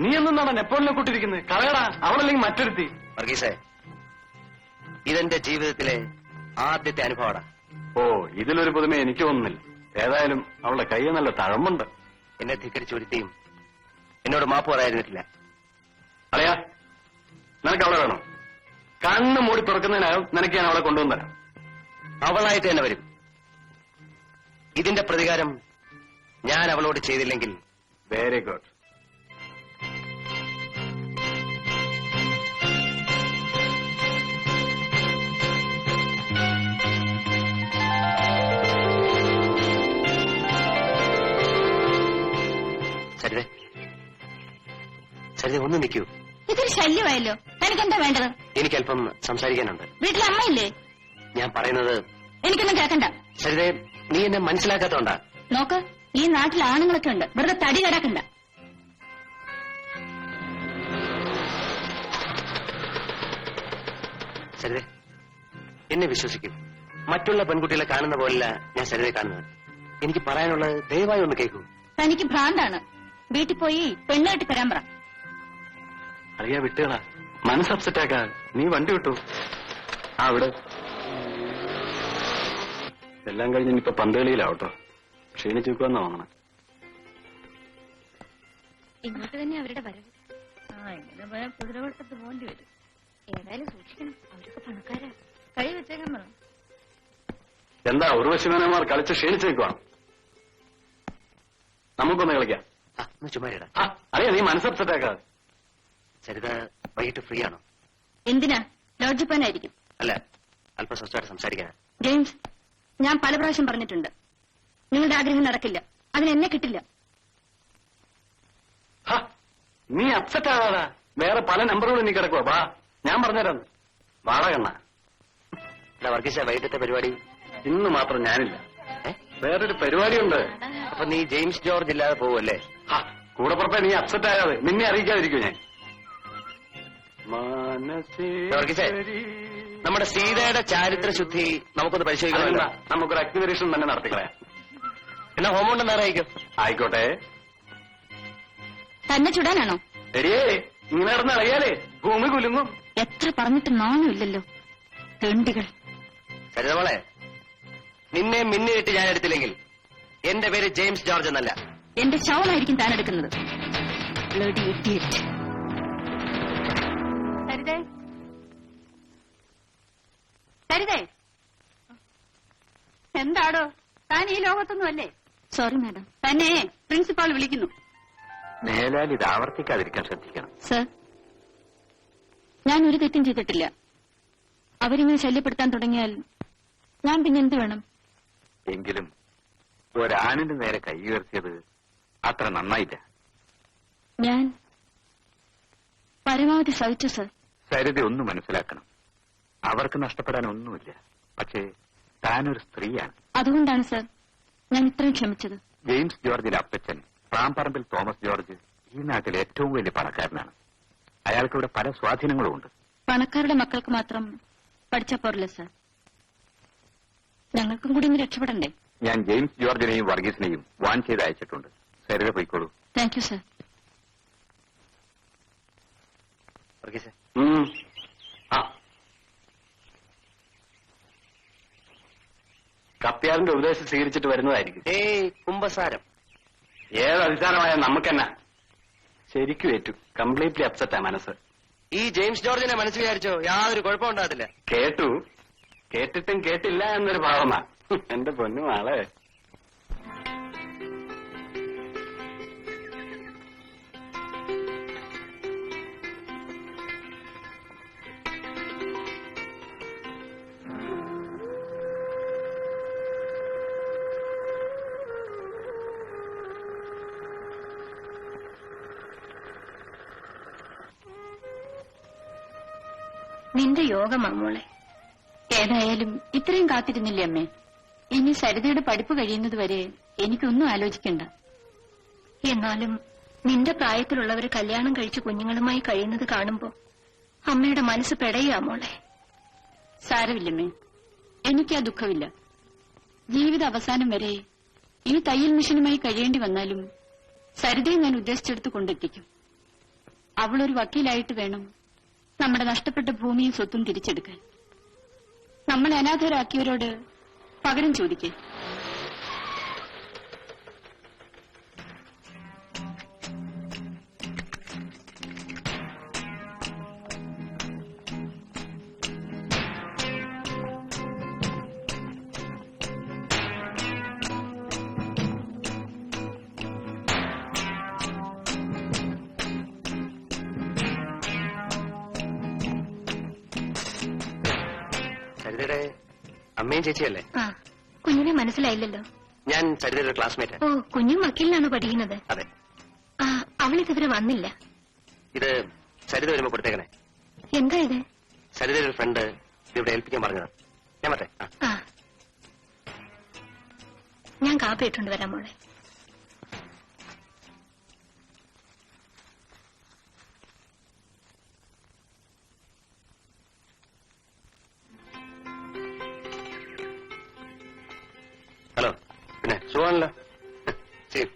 നീ എന്നാണ് നെപ്പോളിനെ കൂട്ടിരിക്കുന്നത്? കളയടാ, അവളല്ലെങ്കിൽ മറ്റൊരുത്തി. വർഗീസേ, ഇതെന്റെ ജീവിതത്തിലെ ആദ്യത്തെ അനുഭവമാണ്. ഓ, ഇതിലൊരു പുതുമ എനിക്ക് തോന്നുന്നില്ല. ഏതായാലും അവളുടെ കയ്യിൽ നല്ല തഴമ്പുണ്ട്. എന്നെ ധിക്കരിച്ചൊരുത്തിയും എന്നോട് മാപ്പ് പറയാതിരുന്നിട്ടില്ല. അറിയാ, നിനക്ക് അവളെ വേണം. കണ്ണ് മൂടി തുറക്കുന്നതിനകം നിനക്ക് ഞാൻ അവളെ കൊണ്ടുവന്നരാം. അവളായിട്ട് തന്നെ വരും. ഇതിന്റെ പ്രതികാരം ഞാൻ അവളോട് ചെയ്തില്ലെങ്കിൽ. Very good. സരിത, സരിത ഒന്ന് നിൽക്കൂ. ഇതൊരു ശല്യമായല്ലോ. തനിക്കെന്താ വേണ്ടത്? എനിക്കല്പം സംസാരിക്കാനുണ്ട്. വീട്ടിൽ അമ്മയില്ലേ? ഞാൻ പറയുന്നത് എനിക്കൊന്നും കേൾക്കണ്ട. സരിതേ, നീ എന്നെ മനസ്സിലാക്കാത്തോണ്ടാ. നോക്ക്, ഈ നാട്ടിൽ ആണുങ്ങളൊക്കെ ഉണ്ട്. വെറുതെ തടി കിടക്കണ്ട. സരിതേ, എന്നെ വിശ്വസിക്കും. മറ്റുള്ള പെൺകുട്ടികളെ കാണുന്ന പോലല്ല ഞാൻ സരിതയെ കാണുന്നത്. എനിക്ക് പറയാനുള്ളത് ദയവായി ഒന്ന് കേൾക്കൂ. തനിക്ക് ഭ്രാന്താണ്. വീട്ടിൽ പോയി പെണ്ണ് കെട്ടി തരാൻ പറ. അറിയാ, വിട്ടുകളാ, മനസ്സ് അപ്സെറ്റാക്കാ. നീ വണ്ടി വിട്ടു. ആ, ഇവിടെ എല്ലാം കഴിഞ്ഞ് ഇനിയിപ്പോ പന്തളിയിലാവട്ടോ. ക്ഷീണിച്ചു വെക്കുമെന്നാ വാങ്ങണം. ഇങ്ങോട്ട് തന്നെ അവരുടെ വരവ്. ഇങ്ങനെ പോയാൽ കുതിരവട്ടത്ത് പോകേണ്ടി വരും. ഏതായാലും സൂക്ഷിക്കണം, അവരൊക്കെ പണക്കാരാ. കഴി വെച്ചേക്കാൻ പറ. എന്താ ഉർവശിമേനമാർ കളിച്ച് ക്ഷീണിച്ചു വെക്കുവാണ്? നമുക്കൊന്ന് കളിക്കാം. ചുമ്മാരിടാ. അറിയാ, നീ മനസ്സ് അപ്സെറ്റാക്കാതെ. സരിത വൈകിട്ട് ഫ്രീ ആണോ? എന്തിനാ? ലോഡ്ജിൽ പോകാനായിരിക്കും. അല്ല, അല്പം സ്വസ്ഥമായിട്ട് സംസാരിക്കാനാ. ജെയിംസ്, ഞാൻ പല പ്രാവശ്യം പറഞ്ഞിട്ടുണ്ട്, നിങ്ങളുടെ ആഗ്രഹം നടക്കില്ല. അതിന് എന്നെ കിട്ടില്ല. നീ അപ്സെറ്റ് ആകാതാ. വേറെ പല നമ്പറുകളും നീ കിടക്കുവാ. വാ, ഞാൻ പറഞ്ഞുതരാം. വാടകണ്ണ. വർഗീസ, വൈകിട്ടത്തെ പരിപാടി? ഇന്ന് മാത്രം ഞാനില്ല, വേറൊരു പരിപാടിയുണ്ട്. അപ്പൊ നീ ജെയിംസ് ജോർജ് ഇല്ലാതെ പോവല്ലേ? കൂടെ പുറപ്പെ നീ അപ്സെറ്റ് ആകാതെ. നിന്നെ അറിയിക്കാതിരിക്കൂ ഞാൻ. വർഗീസേ, നമ്മുടെ സീതയുടെ ചാരിത്ര ശുദ്ധി നമുക്കൊന്ന് പരിശോധിക്കണം. നമുക്കൊരു അഗ്നിപരീക്ഷണം തന്നെ നടത്തിക്കളയാം. എന്നാ ഹോമുണ്ടെന്ന് അറിയിക്കും. ആയിക്കോട്ടെ. തന്നെ ചുടാനാണോ? ശരിയേ, ഇങ്ങനെ നടന്ന് അറിയാലേ ഭൂമി കുലുങ്ങും. എത്ര പറഞ്ഞിട്ട് നാണമില്ലല്ലോ, തെണ്ടികൾ. സരിതമോളെ, നിന്നെ മിന്നുകെട്ട് ഞാൻ എടുത്തില്ലെങ്കിൽ എന്റെ പേര് ജെയിംസ് ജോർജ് എന്നല്ല. എന്റെ ശവമായിരിക്കും താൻ എടുക്കുന്നത്. സരിതേ, സരിതേ, എന്താടോ താൻ ഈ ലോകത്തൊന്നും അല്ലേ? സോറി മാഡം, തന്നെ പ്രിൻസിപ്പാൾ വിളിക്കുന്നു. മേലാൽ ഇത് ആവർത്തിക്കാതിരിക്കാൻ ശ്രദ്ധിക്കണം. സർ, ഞാൻ ഒരു തെറ്റും ചെയ്തിട്ടില്ല. അവരിങ്ങനെ ശല്യപ്പെടുത്താൻ തുടങ്ങിയാൽ ഞാൻ പിന്നെ എന്ത് വേണം? എങ്കിലും ഒരാണിന്റെ നേരെ കൈ ഉയർത്തിയത് അത്ര നന്നായില്ല. ഞാൻ പരമാവധി സഹിച്ചു സർ. സരിത ഒന്ന് മനസ്സിലാക്കണം, അവർക്ക് നഷ്ടപ്പെടാൻ ഒന്നുമില്ല. പക്ഷേ താനൊരു സ്ത്രീയാണ്. അതുകൊണ്ടാണ് സർ ഞാൻ ഇത്രയും ക്ഷമിച്ചത്. ജെയിംസ് ജോർജിന്റെ അപ്പച്ചൻ പ്രാംപറമ്പിൽ തോമസ് ജോർജ് ഈ നാട്ടിലെ ഏറ്റവും വലിയ പണക്കാരനാണ്. അയാൾക്കിവിടെ പല സ്വാധീനങ്ങളും ഉണ്ട്. പണക്കാരുടെ മക്കൾക്ക് മാത്രം പഠിച്ചാ പോരല്ലേ സർ? ഞങ്ങൾക്കും കൂടി ഇന്ന് രക്ഷപ്പെടണ്ടേ? ഞാൻ ജെയിംസ് ജോർജിനെയും വർഗീസിനെയും വാൺ ചെയ്ത് അയച്ചിട്ടുണ്ട്. സരിത പോയിക്കോളൂ. Thank you sir. വർഗീസേ, കപ്പ്യാറിന്റെ ഉപദേശം സ്വീകരിച്ചിട്ട് വരുന്നതായിരിക്കും. കുംഭസാരം ഏത് അധികാരമായ നമുക്കെന്നാ? ശരിക്കും ഏറ്റു. കംപ്ലീറ്റ്ലി അപ്സെറ്റാ മനസ്സ്. ഈ ജെയിംസ് ജോർജിനെ മനസ്സ് വിചാരിച്ചോ യാതൊരു കുഴപ്പമുണ്ടാകത്തില്ല. കേട്ടു, കേട്ടിട്ടും കേട്ടില്ല എന്നൊരു ഭാവമാ. എന്റെ പൊന്നു ആളെ. നിന്റെ യോഗമാ മോളെ. ഏതായാലും ഇത്രയും കാത്തിരുന്നില്ലേ അമ്മേ? ഇനി സരിതയുടെ പഠിപ്പ് കഴിയുന്നതുവരെ എനിക്കൊന്നും ആലോചിക്കണ്ട. എന്നാലും നിന്റെ പ്രായത്തിലുള്ളവര് കല്യാണം കഴിച്ച് കുഞ്ഞുങ്ങളുമായി കഴിയുന്നത് കാണുമ്പോ അമ്മയുടെ മനസ്സ് പെടയാ മോളെ. സാരമില്ലമ്മേ, എനിക്കാ ദുഃഖമില്ല. ജീവിത അവസാനം വരെ ഈ തയ്യൽ മിഷനുമായി കഴിയേണ്ടി വന്നാലും സരിതയെ ഞാൻ ഉദ്ദേശിച്ചെടുത്ത് കൊണ്ടെത്തിക്കും. അവളൊരു വക്കീലായിട്ട് വേണം നമ്മുടെ നഷ്ടപ്പെട്ട ഭൂമിയും സ്വത്തും തിരിച്ചെടുക്കാൻ. നമ്മളെ അനാഥരാക്കിയവരോട് പകരം ചോദിക്കേ. സരിതയുടെ അമ്മയും ചേച്ചിയല്ലേ? ആ, കുഞ്ഞിനെ മനസ്സിലായില്ലല്ലോ. ഞാൻ സരിതയുടെ ക്ലാസ്മേറ്റ്. ഓ, കുഞ്ഞും വക്കീലിനാണോ പഠിക്കുന്നത്? അതെ. ആ, അവളിതുവരെ വന്നില്ല. ഇത് സരിത വരുമ്പോ കൊടുത്തേക്കണേ. എന്താ ഇത്? സരിതയുടെ ഒരു ഫ്രണ്ട് ഇവിടെ ഏൽപ്പിക്കാൻ പറഞ്ഞത്. ഞാൻ മറ്റേ ആ, ഞാൻ കാപ്പി ഇട്ടുണ്ട് വരാം മോളെ. ഹലോ, പിന്നെ സുഖമാണല്ലോ? ശരി.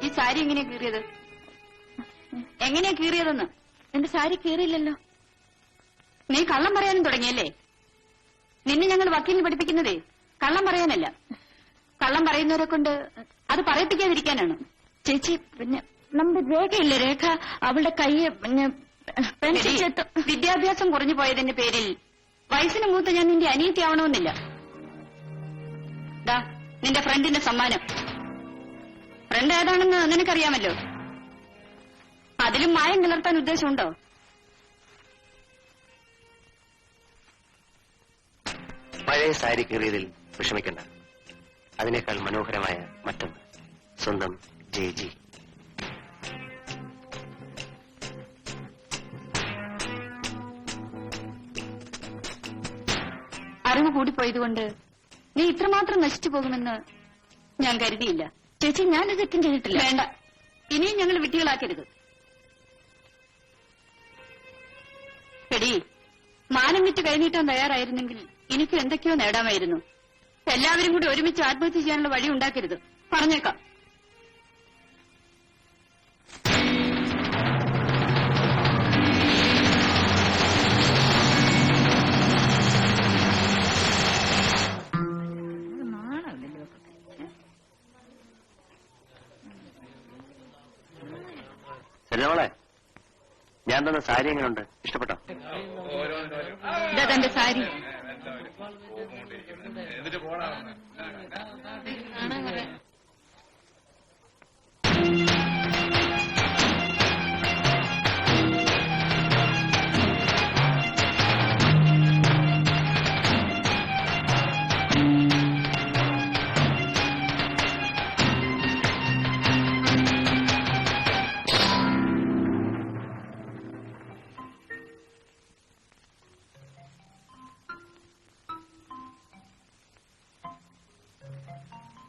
ഈ സാരി എങ്ങനെയാ കീറിയത്? എങ്ങനെയാ കീറിയതെന്ന്? എന്റെ സാരി കീറിയില്ലല്ലോ. നീ കള്ളം പറയാനും തുടങ്ങിയല്ലേ? നിന്നെ ഞങ്ങൾ വക്കീലിന് പഠിപ്പിക്കുന്നതേ കള്ളം പറയാനല്ല. കള്ളം പറയുന്നവരെ കൊണ്ട് അത് പറയിപ്പിക്കാതിരിക്കാനാണ്. ചേച്ചി, പിന്നെ നമ്മുടെ രേഖയില്ലേ, രേഖ അവളുടെ കയ്യെ പിന്നെ പെൻസിൽ എടീ, ചേർത്ത് വിദ്യാഭ്യാസം കുറഞ്ഞു പോയതിന്റെ പേരിൽ വയസ്സിന് മൂത്ത ഞാൻ നിന്റെ അനിയത്തിയാവണമെന്നില്ല. ദാ നിന്റെ ഫ്രണ്ടിന്റെ സമ്മാനം. ഫ്രണ്ട് ഏതാണെന്ന് നിനക്കറിയാമല്ലോ. അതിലും മായം കലർത്താൻ ഉദ്ദേശമുണ്ടോ? പഴയ സാരി കീറിയതിൽ വിഷമിക്കണ്ട. അതിനേക്കാൾ മനോഹരമായ മറ്റൊന്ന്. സ്വന്തം ജി. അറിവ് കൂടിപ്പോയതുകൊണ്ട് നീ ഇത്രമാത്രം നശിച്ചു പോകുമെന്ന് ഞാൻ കരുതിയില്ല. ചേച്ചി, ഞാനൊരു തെറ്റും ചെയ്തിട്ടില്ല. വേണ്ട, ഇനിയും ഞങ്ങൾ വിട്ടികളാക്കരുത്. എടീ, മാനം വിറ്റ് കൈനീട്ടാൻ തയ്യാറായിരുന്നെങ്കിൽ എനിക്ക് എന്തൊക്കെയോ നേടാമായിരുന്നു. എല്ലാവരും കൂടി ഒരുമിച്ച് ആത്മഹത്യ ചെയ്യാനുള്ള വഴി ഉണ്ടാക്കരുത്, പറഞ്ഞേക്കാം. സരിതമോളെ, ഞാൻ തന്ന സാരി എങ്ങനെയുണ്ട്? ഇഷ്ടപ്പെട്ടോ? ഇതാ തന്റെ സാരി.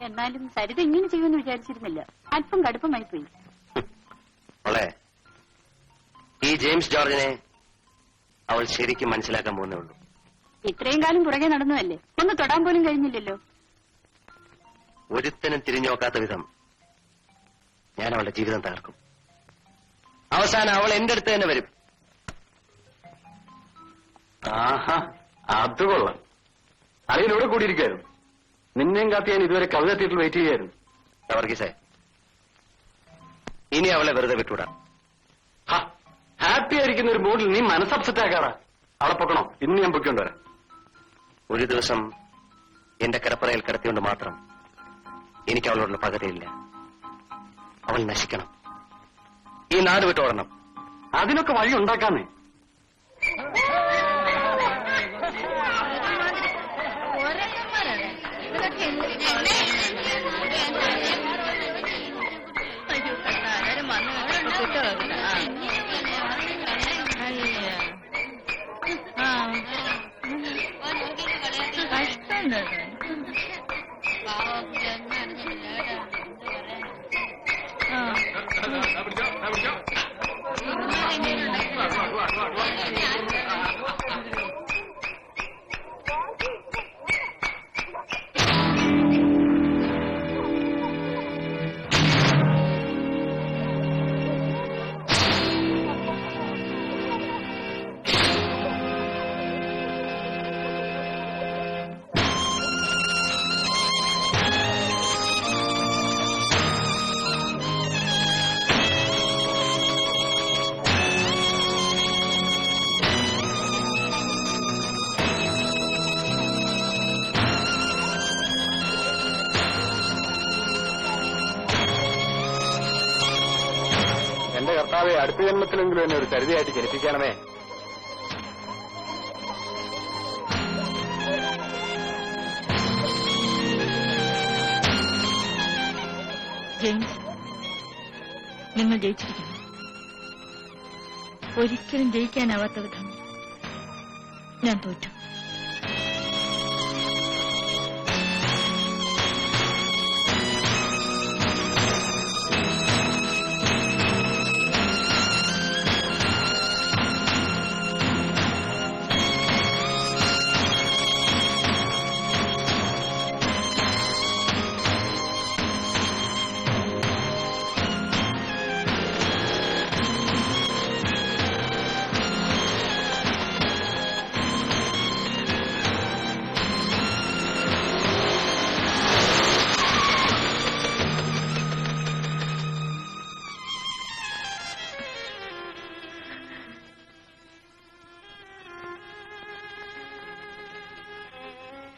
എന്നാലും സരിത ഇങ്ങനെ ചെയ്യുമെന്ന് വിചാരിച്ചിരുന്നില്ല. അല്പം കടുപ്പമായി പോയി. മോളെ, ഈ ജെയിംസ് ജോർജിനെ അവൾ ശരിക്കും മനസ്സിലാക്കാൻ പോകുന്നേ ഉള്ളൂ. ഇത്രയും കാലം പുറകെ നടന്നതല്ലേ, ഒന്ന് തൊടാൻ പോലും കഴിഞ്ഞില്ലല്ലോ. ഒരുത്തനും തിരിഞ്ഞു നോക്കാത്ത വിധം ഞാൻ അവളുടെ ജീവിതം തകർക്കും. അവസാനം അവൾ എന്റെ അടുത്ത് തന്നെ വരും. ആഹാ, അത് കൊള്ളാം. അറിയിലൂടെ കൂടിയിരിക്കായിരുന്നു. നിന്നെയും കാത്തി ഞാൻ ഇതുവരെ കവിത തിയേറ്ററിൽ വെയിറ്റ് ചെയ്യായിരുന്നു. വർഗീസേ, ഇനി അവളെ വെറുതെ വിട്ടുവിടാം. ഹാപ്പി ആയിരിക്കുന്ന ഒരു മൂഡിൽ നീ മനസ്സ് അപ്സെറ്റ് ആക്കാറാ. അവളെ പൊക്കണോ? ഇന്ന് ഞാൻ പൊക്കൊണ്ടുവരാം. ഒരു ദിവസം എന്റെ കിടപ്പറയിൽ കിടത്തിയോണ്ട് മാത്രം എനിക്ക് അവളോടുള്ള പകതയില്ല. അവൾ നശിക്കണം. ഈ നാട് വിട്ടോടണം. അതിനൊക്കെ വഴി ഉണ്ടാക്കാന്നേ. എന്റെ കർത്താവെ, അടുത്ത ജന്മത്തിലെങ്കിലും എന്നെ ഒരു കരുതിയായിട്ട് ജനിപ്പിക്കണമേ. ജെയിംസ്, നിങ്ങൾ ജയിച്ചിരിക്കുന്നു. ഒരിക്കലും ജയിക്കാനാവാത്ത വിധം ഞാൻ തോറ്റു.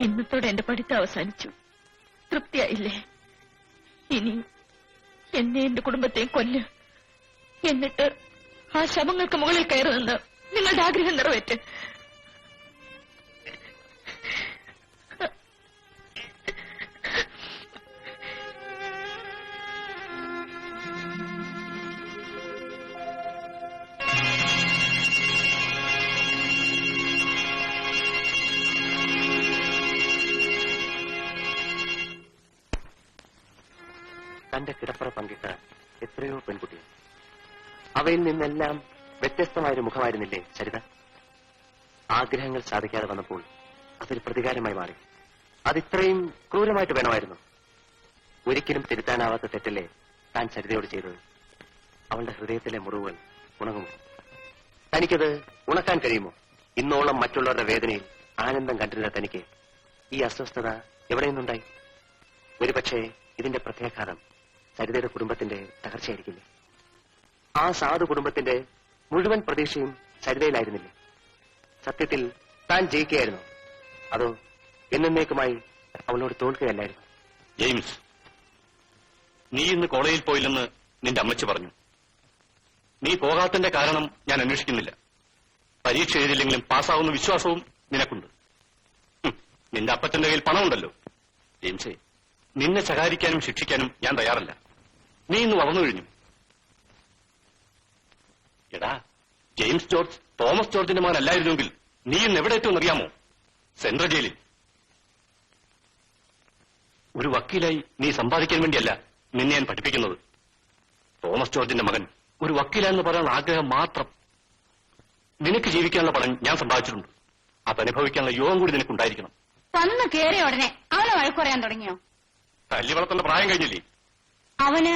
ഇന്നത്തോടെ എന്റെ പഠിത്തം അവസാനിച്ചു. തൃപ്തിയായില്ലേ? ഇനി എന്നെ എന്റെ കുടുംബത്തെയും കൊല്ല്. എന്നിട്ട് ആ ശവങ്ങൾക്ക് മുകളിൽ കയറി നിന്ന് നിങ്ങളുടെ ആഗ്രഹം നിറവേറ്റ്. തന്റെ കിടപ്പറ പങ്കിട്ട എത്രയോ പെൺകുട്ടികൾ. അവയിൽ നിന്നെല്ലാം വ്യത്യസ്തമായൊരു മുഖമായിരുന്നില്ലേ സരിത? ആഗ്രഹങ്ങൾ സാധിക്കാതെ വന്നപ്പോൾ അതൊരു പ്രതികാരമായി മാറി. അതിത്രയും ക്രൂരമായിട്ട് വേണമായിരുന്നു? ഒരിക്കലും തിരുത്താനാവാത്ത തെറ്റല്ലേ താൻ സരിതയോട് ചെയ്തത്? അവളുടെ ഹൃദയത്തിലെ മുറിവുകൾ ഉണങ്ങുമോ? തനിക്കത് ഉണക്കാൻ കഴിയുമോ? ഇന്നോളം മറ്റുള്ളവരുടെ വേദനയിൽ ആനന്ദം കണ്ടിരുന്ന തനിക്ക് ഈ അസ്വസ്ഥത എവിടെ നിന്നുണ്ടായി? ഒരുപക്ഷെ ഇതിന്റെ പ്രത്യാഘാതം സരിതയുടെ കുടുംബത്തിന്റെ തകർച്ചയായിരിക്കില്ലേ? ആ സാധു കുടുംബത്തിന്റെ മുഴുവൻ പ്രതീക്ഷയും സരിതയിലായിരുന്നില്ലേ? സത്യത്തിൽ താൻ ജയിക്കുകയായിരുന്നു, അതോ എന്നേക്കുമായി അവളോട് തോൽക്കുകയല്ലായിരുന്നു? ജെയിംസ്, നീ ഇന്ന് കോളേജിൽ പോയില്ലെന്ന് നിന്റെ അമ്മച്ചി പറഞ്ഞു. നീ പോകാത്തതിന്റെ കാരണം ഞാൻ അന്വേഷിക്കുന്നില്ല. പരീക്ഷ എഴുതില്ലെങ്കിലും പാസ്സാവുന്ന വിശ്വാസവും നിനക്കുണ്ട്. നിന്റെ അപ്പച്ചന്റെ കയ്യിൽ പണമുണ്ടല്ലോ. ജെയിംസേ, നിന്നെ ശകാരിക്കാനും ശിക്ഷിക്കാനും ഞാൻ തയ്യാറല്ല. നീ ഇന്ന് വളർന്നു കഴിഞ്ഞു. എടാ, ജെയിംസ് ജോർജ് തോമസ് ജോർജിന്റെ മകനല്ലായിരുന്നെങ്കിൽ നീ ഇന്ന് എവിടെ എത്തുമെന്നറിയാമോ? സെൻട്രൽ ജയിലിൽ. ഒരു വക്കീലായി നീ സമ്പാദിക്കാൻ വേണ്ടിയല്ല നിന്നെ ഞാൻ പഠിപ്പിക്കുന്നത്. തോമസ് ജോർജിന്റെ മകൻ ഒരു വക്കീലാണെന്ന് പറയാനുള്ള ആഗ്രഹം മാത്രം. നിനക്ക് ജീവിക്കാനുള്ള പണം ഞാൻ സമ്പാദിച്ചിട്ടുണ്ട്. അതനുഭവിക്കാനുള്ള യോഗം കൂടി നിനക്കുണ്ടായിരിക്കണം. വന്ന് കേറിയ ഉടനെ അവനെ വഴക്ക് പറയാൻ തുടങ്ങിയോ? തല്ലി വളർത്തേണ്ട പ്രായം കഴിഞ്ഞില്ലേ? അവന്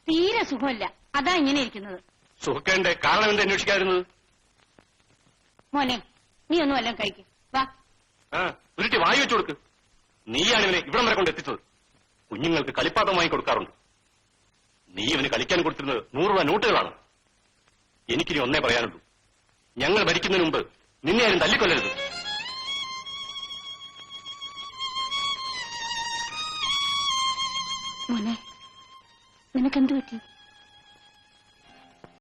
തീരെ സുഖമില്ല, അതാ ഇങ്ങനെ ഇരിക്കുന്നത്. സുഖക്കേണ്ട കാരണം എന്താ അന്വേഷിക്കാതിരുന്നത്? മോനെ, നീ ഒന്നും വല്ലതും കഴിക്കും. വാ. ഉരുട്ടി വായി വെച്ചു കൊടുക്ക്. നീയാണ് ഇവനെ ഇവിടം വരെ കൊണ്ട് എത്തിച്ചത്. കുഞ്ഞുങ്ങൾക്ക് കളിപ്പാട്ടം വാങ്ങി കൊടുക്കാറുണ്ട്. നീ ഇവന് കളിക്കാൻ കൊടുത്തിരുന്നത് 100 രൂപ നോട്ടുകളാണ്. എനിക്കിനി ഒന്നേ പറയാനുള്ളൂ. ഞങ്ങൾ ഭരിക്കുന്നതിന് മുമ്പ് നിന്നെ ആരും തല്ലിക്കൊല്ലരുത്.